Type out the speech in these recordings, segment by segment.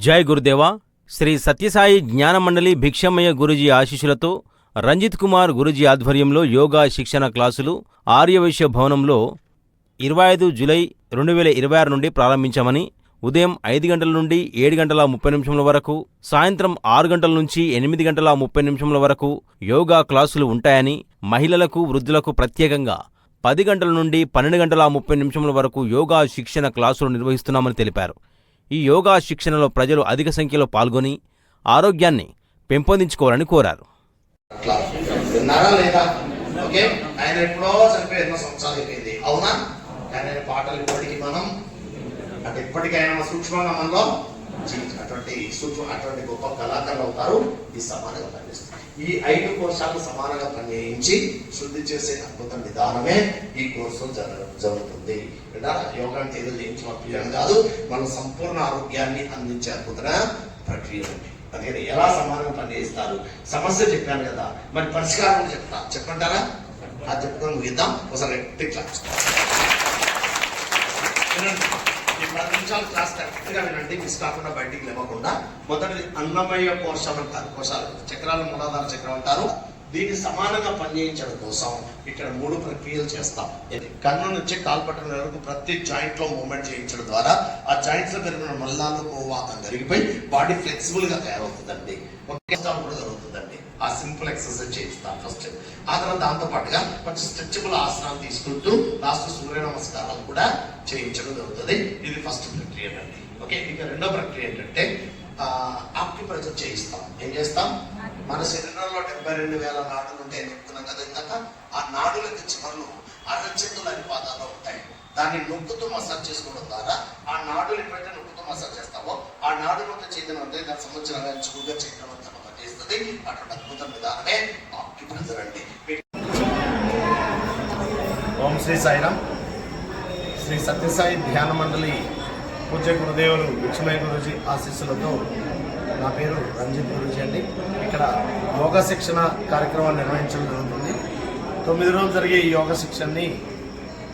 జై గురుదేవా. శ్రీ సత్యసాయి జ్ఞానమండలి భిక్షమయ్య గురూజీ ఆశీస్సులతో రంజిత్ కుమార్ గురూజీ ఆధ్వర్యంలో యోగా శిక్షణ క్లాసులు ఆర్యవైశ్య భవనంలో 25 జూలై 2026 నుండి ప్రారంభించామని, ఉదయం 5 గంటల నుండి 7 గంటల 30 నిమిషముల వరకు, సాయంత్రం 6 గంటల నుంచి 8 గంటల 30 నిమిషముల వరకు యోగా క్లాసులు ఉంటాయని, మహిళలకు వృద్ధులకు ప్రత్యేకంగా 10 గంటల నుండి 12 గంటల 30 నిమిషముల వరకు యోగా శిక్షణ క్లాసులు నిర్వహిస్తున్నామని తెలిపారు. ఈ యోగా శిక్షణలో ప్రజలు అధిక సంఖ్యలో పాల్గొని ఆరోగ్యాన్ని పెంపొందించుకోవాలని కోరారు. ఆయన ఎప్పుడో చనిపోయి ఎన్నో సంవత్సరాలు అయిపోయింది, అవునా? కానీ ఆయన పాటలు ఇప్పటికీ మనం అంటే ఇప్పటికైనా సూక్ష్మంగా మనలో అటువంటి గొప్ప కళాకారులు అవుతారు. ఈ సమానంగా పనిచేస్తారు. ఈ 5 కోశాలు సమానంగా పనిచేయించి శుద్ధి చేసే అద్భుత విధానమే ఈ కోర్సు జరుగుతుంది. యోగా అంటే ఏదో చేయించడం కాదు, మన సంపూర్ణ ఆరోగ్యాన్ని అందించే అద్భుత ప్రక్రియ ఉంది. అందుకని ఎలా సమానంగా పనిచేస్తారు, సమస్య చెప్పాను కదా, మరి పరిష్కారం చెప్పంటారా? అది చెప్పుకొని ముగిద్దాం. ఒకసారి క్లాస్ ఈ 10 నిమిషాలు క్లాస్ కరెక్ట్గా వినండి, మిస్ కాకుండా బయటికి లేవకుండా. మొదటిది అన్నమయ్య కోశం అంటారు. కోశాలు చక్రాలు మూలాధార చక్రం అంటారు. దీన్ని సమానంగా పనిచేయించడం కోసం ఇక్కడ 3 ప్రక్రియలు చేస్తాం. కన్ను నుంచి కాల్పట్టడం వరకు ప్రతి జాయింట్ లో మూవ్మెంట్ చేయించడం ద్వారా ఆ జాయింట్స్ లో పెరిగిన మల్లాలు వాతం జరిగిపోయి బాడీ ఫ్లెక్సిబుల్ గా తయారవుతుందండి. ఒకే కూడా జరుగుతుందండి. ఆ సింపుల్ ఎక్సర్సైజ్ చేయిస్తాం ఫస్ట్. ఆ తర్వాత దాంతో పాటుగా కొంచెం స్ట్రెచబుల్ ఆసనాలు తీసుకుంటూ లాస్ట్ సూర్య నమస్కారాలు కూడా చేయించడం జరుగుతుంది. ఇది ఫస్ట్ ప్రక్రియ అండి. ఓకే, ఇక రెండో ప్రక్రియ ఏంటంటే ఆక్యుప్రెషర్ చేయిస్తాం. ఏం చేస్తాం? మన శరీరంలో 72,000 నాడులు ఉంటాయని చెప్తున్నాం కదా ఇందాక. ఆ నాడులకి చివర్లు అరచేతుల అనిపాదాలు ఉంటాయి. దాన్ని నొక్కుతూ మసాజ్ చేసుకోవడం ద్వారా ఆ నాడులు ఎప్పుడైతే నొక్కుతూ మసాజ్ చేస్తామో ఆ నాడులు ఒక చేతనం అంటే దానికి సంబంధించిన చురుగ్గా చేయడం పనిచేస్తుంది. అటువంటి అద్భుత విధానమే ఆక్యుప్రెషర్ అండి. ఓం శ్రీ సాయిరామ్. శ్రీ సత్యసాయి ధ్యాన మండలి పూజ్య గురుదేవులు భిక్షమయ్య గురూజీ ఆశీస్సులతో నా పేరు రంజిత్ గురూజీ అండి. ఇక్కడ యోగా శిక్షణ కార్యక్రమాన్ని నిర్వహించడం జరుగుతుంది. 9 రోజులు జరిగే ఈ యోగా శిక్షణని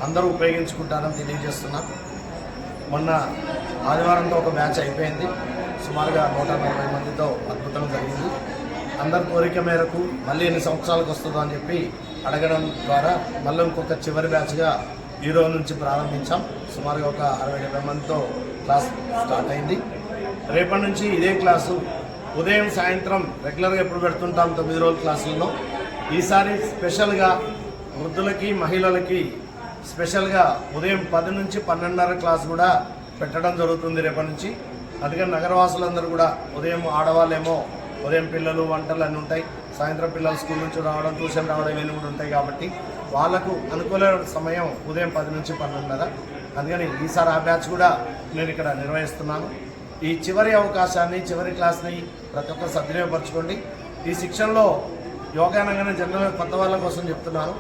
అందరూ ఉపయోగించుకుంటారని తెలియజేస్తున్నాం. మొన్న ఆదివారంతో ఒక బ్యాచ్ అయిపోయింది. సుమారుగా 140 మందితో అద్భుతం జరిగింది. అందరి కోరిక మేరకు మళ్ళీ ఎన్ని సంవత్సరాలకు వస్తుందో అని చెప్పి అడగడం ద్వారా మళ్ళీ ఇంకొక చివరి బ్యాచ్గా ఈ రోజు నుంచి ప్రారంభించాం. సుమారుగా ఒక 60-70 మందితో క్లాస్ స్టార్ట్ అయింది. రేపటి నుంచి ఇదే క్లాసు ఉదయం సాయంత్రం రెగ్యులర్గా ఎప్పుడు పెడుతుంటాం 9 రోజుల క్లాసుల్లో. ఈసారి స్పెషల్గా వృద్ధులకి మహిళలకి స్పెషల్గా ఉదయం 10 నుంచి 12:30 క్లాస్ కూడా పెట్టడం జరుగుతుంది రేపటి నుంచి. అందుకని నగరవాసులందరూ కూడా ఉదయం ఆడవాళ్ళేమో ఉదయం పిల్లలు వంటలు అన్నీ ఉంటాయి, సాయంత్రం పిల్లలు స్కూల్ నుంచి రావడం ట్యూషన్ రావడం ఇవన్నీ కూడా ఉంటాయి. కాబట్టి వాళ్ళకు అనుకూల సమయం ఉదయం 10 నుంచి 12:30. అందుకని ఈసారి ఆ బ్యాచ్ కూడా నేను ఇక్కడ నిర్వహిస్తున్నాను. ఈ చివరి అవకాశాన్ని చివరి క్లాస్ని ప్రతి ఒక్కరు సద్వినియోగపరచుకోండి. ఈ శిక్షణలో యోగా అనగానే జనరల్గా కొత్త వాళ్ళ కోసం చెప్తున్నాను.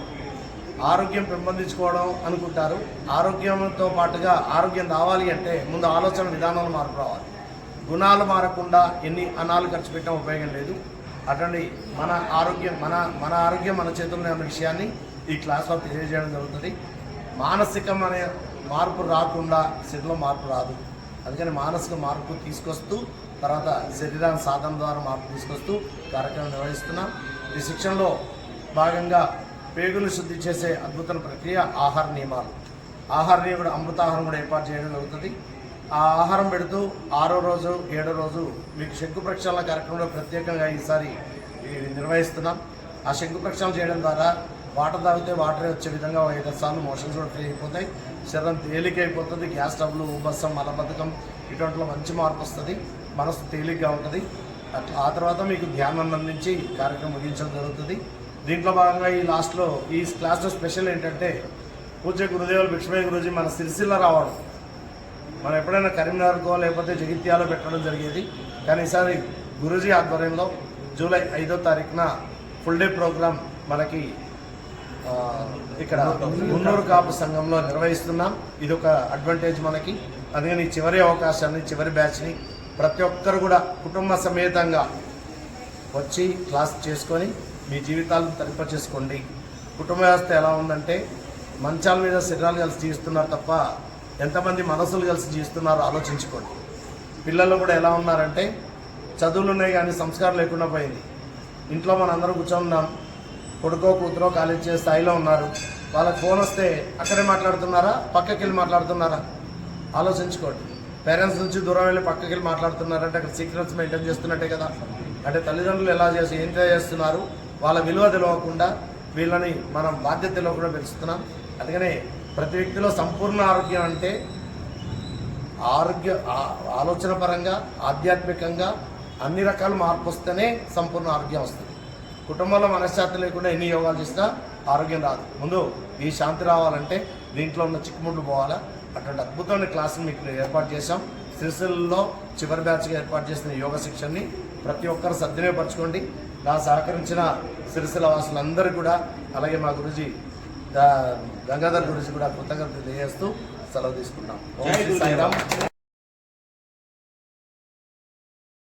ఆరోగ్యం పెంపొందించుకోవడం అనుకుంటారు. ఆరోగ్యంతో పాటుగా ఆరోగ్యం రావాలి అంటే ముందు ఆలోచన విధానాలు మార్పు రావాలి. గుణాలు మారకుండా ఎన్ని అనాలు ఖర్చు పెట్టడం ఉపయోగం లేదు. అటువంటి మన ఆరోగ్యం మన చేతుల్లో ఉన్న విషయాన్ని ఈ క్లాస్లో తెలియజేయడం జరుగుతుంది. మానసికమైన మార్పు రాకుండా శరీరంలో మార్పు రాదు. అందుకని మానసిక మార్పు తీసుకొస్తూ తర్వాత శరీరాన్ని సాధన ద్వారా మార్పు తీసుకొస్తూ కార్యక్రమం నిర్వహిస్తున్నాం. ఈ శిక్షణలో భాగంగా పేగులు శుద్ధి చేసే అద్భుత ప్రక్రియ ఆహార నియమాలు. ఆహార నియమం అమృతాహారం కూడా ఏర్పాటు చేయడం జరుగుతుంది. ఆ ఆహారం పెడుతూ 6వ రోజు 7వ రోజు మీకు శంకు ప్రక్షాళన కార్యక్రమంలో ప్రత్యేకంగా ఈసారి నిర్వహిస్తున్నాం. ఆ శంకు ప్రక్షాళన చేయడం ద్వారా వాటర్ తాగితే వాటరే వచ్చే విధంగా 5 సార్లు మోషన్స్ కూడా ఫ్రీ అయిపోతాయి. శరీరం తేలికైపోతుంది. గ్యాస్ ట్రబుల్, ఉబ్బసం, మలబద్ధకం ఇటువంటిలో మంచి మార్పు వస్తుంది. మనసు తేలిగ్గా ఉంటుంది. ఆ తర్వాత మీకు ధ్యానం అందించి కార్యక్రమం ముగించడం జరుగుతుంది. దీంట్లో భాగంగా ఈ లాస్ట్లో ఈ క్లాస్లో స్పెషల్ ఏంటంటే పూజ్య గురుదేవులు భిక్షమయ్య గురూజీ మన సిరిసిల్ల రావడం. మనం ఎప్పుడైనా కరీంనగర్కో లేకపోతే జగిత్యాలో పెట్టడం జరిగేది. కానీ ఈసారి గురూజీ ఆధ్వర్యంలో జూలై 5వ తారీఖున ఫుల్ డే ప్రోగ్రాం మనకి ఇక్కడ మున్నూరు కాపు సంఘంలో నిర్వహిస్తున్నాం. ఇది ఒక అడ్వాంటేజ్ మనకి. అందుకని చివరి అవకాశాన్ని చివరి బ్యాచ్ని ప్రతి ఒక్కరు కూడా కుటుంబ సమేతంగా వచ్చి క్లాస్ చేసుకొని మీ జీవితాలను తరింప చేసుకోండి. కుటుంబ వ్యవస్థ ఎలా ఉందంటే మంచాల మీద శరీరాలు కలిసి జీవిస్తున్నారు తప్ప ఎంతమంది మనసులు కలిసి జీవిస్తున్నారో ఆలోచించుకోండి. పిల్లలు కూడా ఎలా ఉన్నారంటే చదువులు ఉన్నాయి కానీ సంస్కారం లేకుండా పోయింది. ఇంట్లో మనందరం కూర్చొని కొడుకో కూతురో కాలేజ్ చేసే స్థాయిలో ఉన్నారు. వాళ్ళకి ఫోన్ వస్తే అక్కడే మాట్లాడుతున్నారా, పక్కకి వెళ్ళి మాట్లాడుతున్నారా? ఆలోచించుకోండి. పేరెంట్స్ నుంచి దూరం వెళ్ళి పక్కకి వెళ్ళి మాట్లాడుతున్నారంటే అక్కడ సీక్రెట్స్ మెయింటైన్ చేస్తున్నట్టే కదా. అంటే తల్లిదండ్రులు ఎలా చేసి ఏం చేస్తున్నారు, వాళ్ళ విలువ తెలియకుండా వీళ్ళని మనం బాధ్యతలో కూడా పెంచుతున్నాం. అందుకనే ప్రతి వ్యక్తిలో సంపూర్ణ ఆరోగ్యం అంటే ఆలోచన పరంగా, ఆధ్యాత్మికంగా అన్ని రకాల మార్పు వస్తేనే సంపూర్ణ ఆరోగ్యం వస్తుంది. కుటుంబంలో మనశ్శాంతి లేకుండా ఎన్ని యోగాలు చేసినా ఆరోగ్యం రాదు. ముందు ఈ శాంతి రావాలంటే దీంట్లో ఉన్న చిక్కుముళ్ళు పోవాలా. అటువంటి అద్భుతమైన క్లాసులు మీకు ఏర్పాటు చేశాం. సిరిసిల్లలో చివరి బ్యాచ్గా ఏర్పాటు చేసిన యోగ శిక్షణని ప్రతి ఒక్కరు సద్వినియోగపరచుకోండి. నా సహకరించిన సిరిసిల్ల వాసులందరూ కూడా, అలాగే మా గురుజీ గంగాధర్ గురుజీ కూడా కృతజ్ఞతలు తెలియజేస్తూ సెలవు తీసుకుంటాం. ఓం శ్రీ సాయిరామ్.